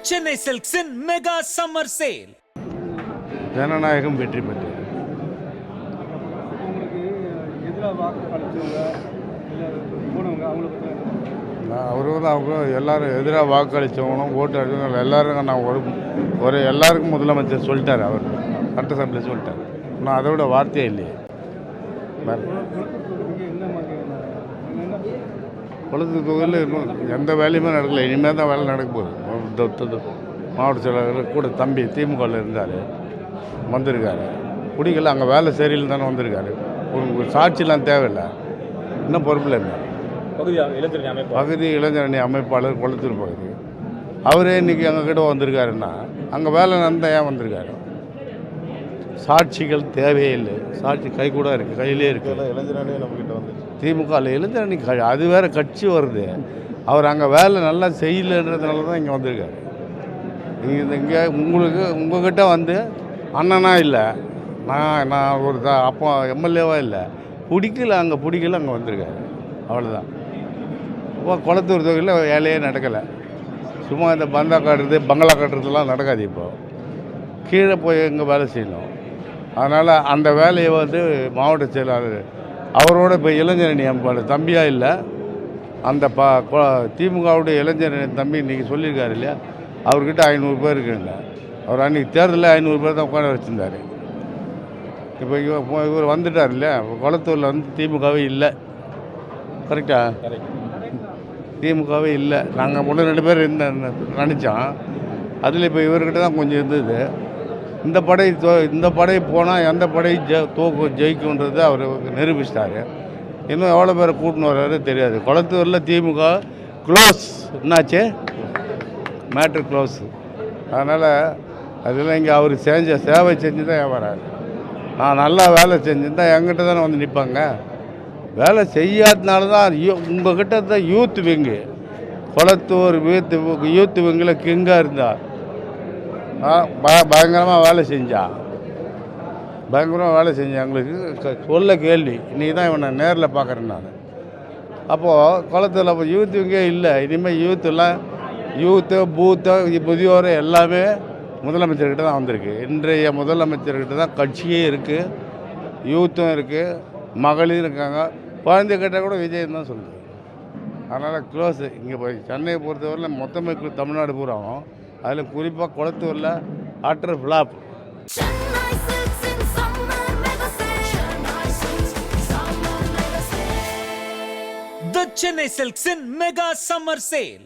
Chennai Silks in Mega Summer Sale. ஜனநாயகம் வெற்றி பெற்றது. அவங்க எல்லாரும் எதிராக வாக்களித்தவங்களும் ஓட்டு அடிச்சவங்க எல்லாரும் நான் ஒரு எல்லாருக்கும் முதலமைச்சர் சொல்லிட்டார். அவர் சட்டசபையில் சொல்லிட்டார். நான் அதோட வார்த்தையே இல்லையே. குளத்து தொகுதியில் இன்னும் எந்த வேலையுமே நடக்கல. இனிமேல் தான் வேலை நடக்க போகுது. மாவட்ட செயலாளர் கூட தம்பி திமுகவில் இருந்தார், வந்திருக்காரு. குடிக்கல, அங்கே வேலை சரியில்லை தானே வந்திருக்காரு. ஒரு சாட்சியெலாம் தேவையில்லை. இன்னும் பொறுப்பில் இருந்தார். பகுதி இளைஞரணி அமைப்பாளர் கொளத்தூர் பகுதி. அவரே இன்றைக்கி எங்ககிட்ட வந்திருக்காருன்னா அங்கே வேலை நடந்தால் ஏன் வந்திருக்காரு? சாட்சிகள் தேவையே இல்லை. சாட்சி கை கூட இருக்குது, கையிலே இருக்குது. இளைஞரணி நம்மக்கிட்ட வந்து திமுக இளைஞரணி அது வேறு கட்சி வருது. அவர் அங்கே வேலை நல்லா செய்யலைன்றதுனால தான் இங்கே வந்திருக்காரு. இங்கே உங்ககிட்ட வந்து அண்ணனா இல்லை, நான் ஒரு அப்போ எம்எல்ஏவாக இல்லை, பிடிக்கல, அங்கே பிடிக்கல, அங்கே வந்திருக்காரு. அவ்வளோதான். இப்போ குளத்தூர் தொகுதியில் வேலையே நடக்கலை. சும்மா இந்த பந்தா காட்டுறது, பங்களா கட்டுறதுலாம் நடக்காது. இப்போ கீழே போய் எங்கே வேலை செய்யணும். அதனால் அந்த வேலையை வந்து மாவட்ட செயலாளர் அவரோட இப்போ இளைஞரணி அமைப்பாளர் தம்பியாக இல்லை, அந்த திமுகவுடைய இளைஞரணி தம்பி இன்றைக்கி சொல்லியிருக்காரு இல்லையா, அவர்கிட்ட 500 பேர் இருக்குங்க. அவர் அன்றைக்கி தேர்தலில் 500 பேர் தான் உட்கார வச்சுருந்தார். இப்போ இவர் வந்துட்டார் இல்லையா. குளத்தூரில் வந்து திமுகவே இல்லை. கரெக்டா? திமுகவே இல்லை. நாங்கள் 1-2 பேர் நினச்சோம். அதில் இப்போ இவர்கிட்ட தான் கொஞ்சம் இருந்தது. இந்த படை போனால் எந்த படை ஜெயிக்கும்ன்றது அவர் நிரூபிச்சிட்டார். இன்னும் எவ்வளோ பேரை கூட்டின்னு வர்றாரு தெரியாது. குளத்தூரில் திமுக க்ளோஸ். என்னாச்சு? Matter close. அதனால் அதெல்லாம் இங்கே அவர் சேவை செஞ்சு தான் வராரு. நான் நல்லா வேலை செஞ்சுருந்தா என்கிட்ட தானே வந்து நிற்பாங்க. வேலை செய்யாதனால தான் உங்கள்கிட்ட தான் யூத் விங்கு, குளத்தூர் யூத் விங்கில் கிங்காக இருந்தால் பயங்கரமாக வேலை செஞ்சான். எங்களுக்கு சொல்ல கேள்வி. இன்றைக்கி தான் இவனை நேரில் பார்க்குறேன் நான். அப்போது குளத்தூரில் அப்போ யூத் விங்கே இல்லை. இனிமேல் யூத்து பூத்து முதியோர் எல்லாமே முதலமைச்சர்கிட்ட தான் வந்திருக்கு. இன்றைய முதலமைச்சர்கிட்ட தான் கட்சியே இருக்குது, யூத்தும் இருக்குது, மகளிரும் இருக்காங்க. குழந்தைகிட்ட கூட விஜய் தான் சொல்லுது. அதனால் க்ளோஸு. இங்கே போய் சென்னையை பொறுத்தவரையில் மொத்தமே தமிழ்நாடு பூராவும், அதில் குறிப்பாக குளத்தூரில் utter flop. The Chennai Silks in Mega Summer Sale.